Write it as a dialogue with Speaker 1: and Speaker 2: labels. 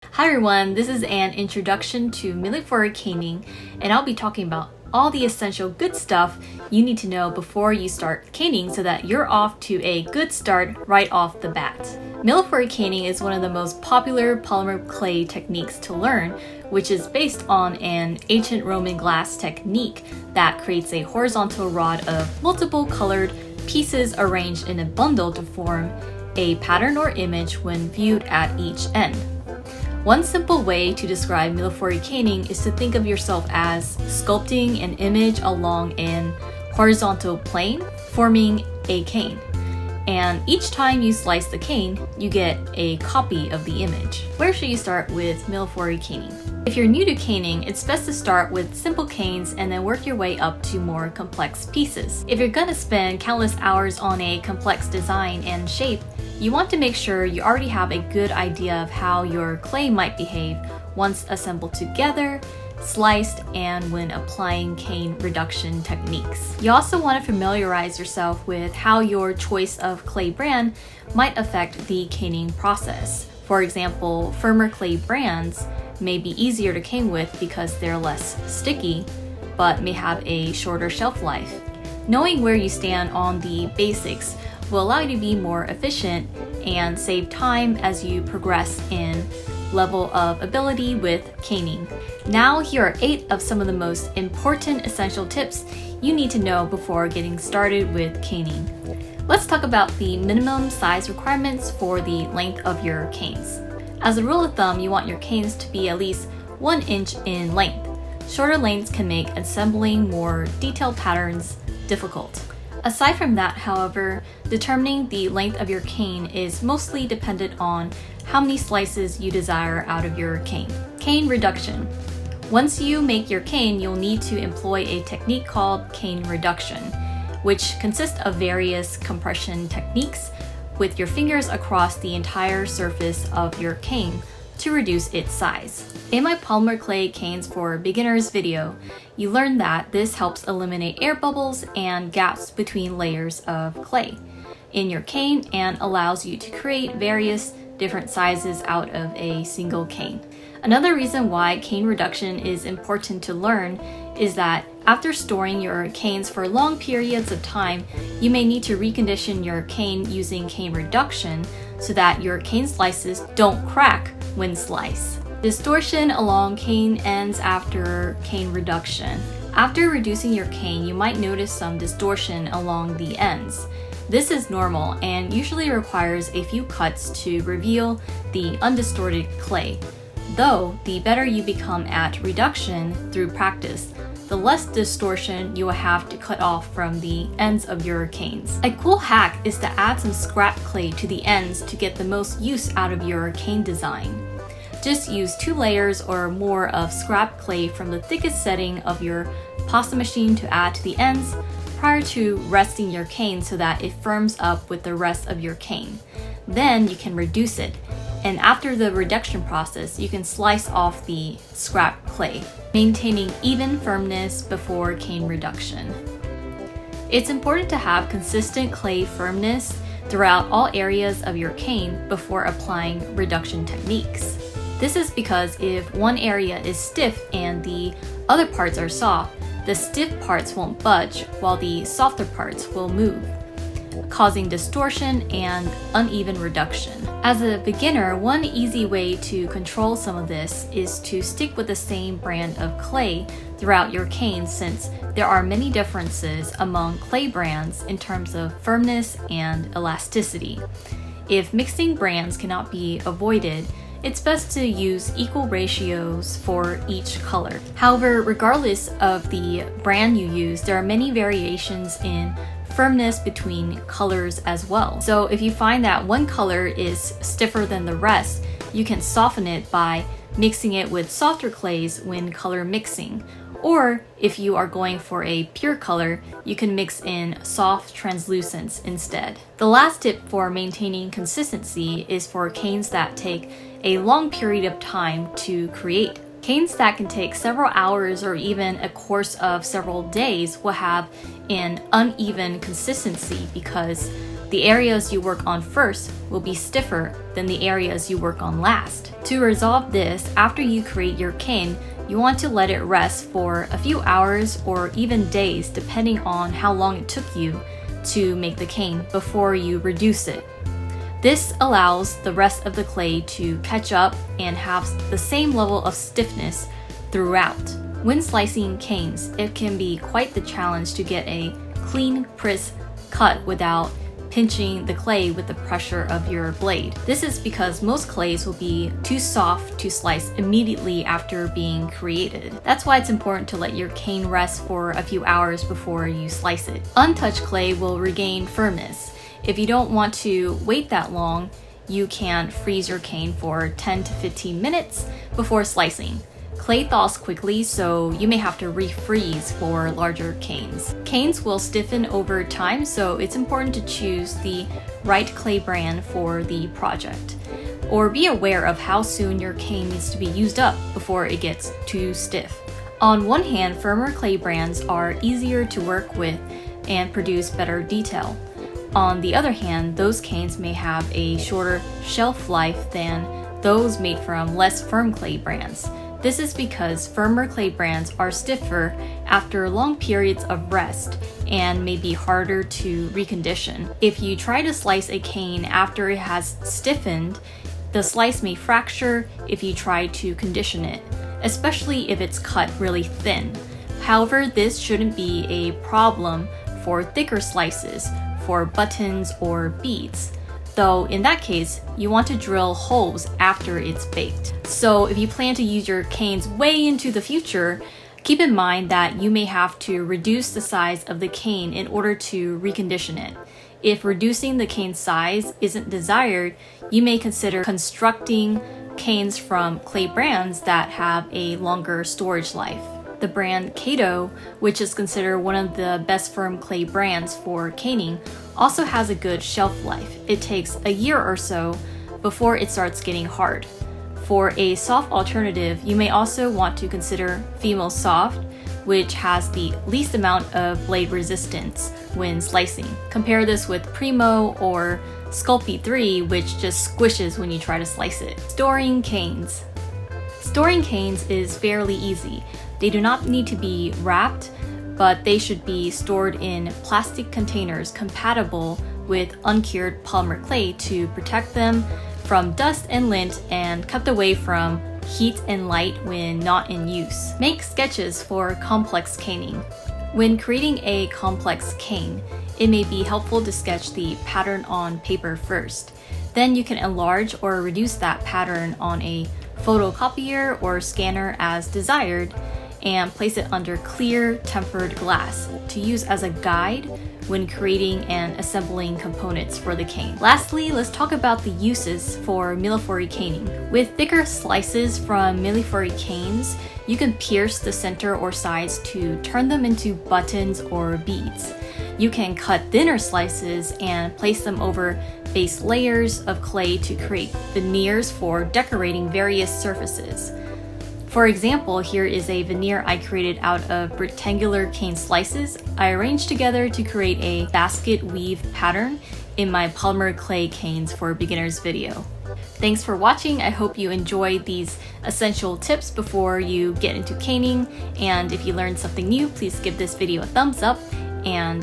Speaker 1: Hi everyone, this is an introduction to milliphory caning, and I'll be talking about all the essential good stuff you need to know before you start caning so that you're off to a good start right off the bat. Milliphory caning is one of the most popular polymer clay techniques to learn, which is based on an ancient Roman glass technique that creates a horizontal rod of multiple colored pieces arranged in a bundle to form a pattern or image when viewed at each end. One simple way to describe milliphory caning is to think of yourself as sculpting an image along an horizontal plane, forming a cane. And each time you slice the cane, you get a copy of the image. Where should you start with milliphory caning? If you're new to caning, it's best to start with simple canes and then work your way up to more complex pieces. If you're gonna spend countless hours on a complex design and shape, you want to make sure you already have a good idea of how your clay might behave once assembled together, sliced, and when applying cane reduction techniques. You also want to familiarize yourself with how your choice of clay brand might affect the caning process. For example, firmer clay brands may be easier to cane with because they're less sticky, but may have a shorter shelf life. Knowing where you stand on the basics will allow you to be more efficient and save time as you progress in level of ability with caning. Now, here are 8 of some of the most important essential tips you need to know before getting started with caning. Let's talk about the minimum size requirements for the length of your canes. As a rule of thumb, you want your canes to be at least 1 inch in length. Shorter lengths can make assembling more detailed patterns difficult. Aside from that, however, determining the length of your cane is mostly dependent on how many slices you desire out of your cane. Cane reduction. Once you make your cane, you'll need to employ a technique called cane reduction, which consists of various compression techniques with your fingers across the entire surface of your cane to reduce its size. In my polymer clay canes for beginners video, you learned that this helps eliminate air bubbles and gaps between layers of clay in your cane and allows you to create various different sizes out of a single cane. Another reason why cane reduction is important to learn is that after storing your canes for long periods of time, you may need to recondition your cane using cane reduction so that your cane slices don't crack when sliced. Distortion along cane ends after cane reduction. After reducing your cane, you might notice some distortion along the ends. This is normal and usually requires a few cuts to reveal the undistorted clay. Though, the better you become at reduction through practice, the less distortion you will have to cut off from the ends of your canes. A cool hack is to add some scrap clay to the ends to get the most use out of your cane design. Just use 2 layers or more of scrap clay from the thickest setting of your pasta machine to add to the ends prior to resting your cane so that it firms up with the rest of your cane. Then you can reduce it, and after the reduction process, you can slice off the scrap clay, maintaining even firmness before cane reduction. It's important to have consistent clay firmness throughout all areas of your cane before applying reduction techniques. This is because if one area is stiff and the other parts are soft, the stiff parts won't budge while the softer parts will move, causing distortion and uneven reduction. As a beginner, one easy way to control some of this is to stick with the same brand of clay throughout your cane, since there are many differences among clay brands in terms of firmness and elasticity. If mixing brands cannot be avoided, it's best to use equal ratios for each color. However, regardless of the brand you use, there are many variations in firmness between colors as well. So if you find that one color is stiffer than the rest, you can soften it by mixing it with softer clays when color mixing. Or if you are going for a pure color, you can mix in soft translucents instead. The last tip for maintaining consistency is for canes that take a long period of time to create. Canes that can take several hours or even a course of several days will have an uneven consistency because The areas you work on first will be stiffer than the areas you work on last. To resolve this, after you create your cane, you want to let it rest for a few hours or even days depending on how long it took you to make the cane before you reduce it. This allows the rest of the clay to catch up and have the same level of stiffness throughout. When slicing canes, it can be quite the challenge to get a clean, crisp cut without pinching the clay with the pressure of your blade. This is because most clays will be too soft to slice immediately after being created. That's why it's important to let your cane rest for a few hours before you slice it. Untouched clay will regain firmness. If you don't want to wait that long, you can freeze your cane for 10 to 15 minutes before slicing. Clay thaws quickly, so you may have to refreeze for larger canes. Canes will stiffen over time, so it's important to choose the right clay brand for the project. Or be aware of how soon your cane needs to be used up before it gets too stiff. On one hand, firmer clay brands are easier to work with and produce better detail. On the other hand, those canes may have a shorter shelf life than those made from less firm clay brands. This is because firmer clay brands are stiffer after long periods of rest and may be harder to recondition. If you try to slice a cane after it has stiffened, the slice may fracture if you try to condition it, especially if it's cut really thin. However, this shouldn't be a problem for thicker slices, for buttons or beads. Though in that case, you want to drill holes after it's baked. So if you plan to use your canes way into the future, keep in mind that you may have to reduce the size of the cane in order to recondition it. If reducing the cane size isn't desired, you may consider constructing canes from clay brands that have a longer storage life. The brand Kato, which is considered one of the best firm clay brands for caning, also has a good shelf life. It takes a year or so before it starts getting hard. For a soft alternative, you may also want to consider Fimo Soft, which has the least amount of blade resistance when slicing. Compare this with Primo or Sculpey 3, which just squishes when you try to slice it. Storing canes. Storing canes is fairly easy. They do not need to be wrapped, but they should be stored in plastic containers compatible with uncured polymer clay to protect them from dust and lint and kept away from heat and light when not in use. Make sketches for complex caning. When creating a complex cane, it may be helpful to sketch the pattern on paper first. Then you can enlarge or reduce that pattern on a photocopier or scanner as desired and place it under clear tempered glass to use as a guide when creating and assembling components for the cane. Lastly, let's talk about the uses for Millefiori caning. With thicker slices from Millefiori canes, you can pierce the center or sides to turn them into buttons or beads. You can cut thinner slices and place them over base layers of clay to create veneers for decorating various surfaces. For example, here is a veneer I created out of rectangular cane slices I arranged together to create a basket weave pattern in my polymer clay canes for beginners video. Thanks for watching. I hope you enjoyed these essential tips before you get into caning, and if you learned something new, please give this video a thumbs up and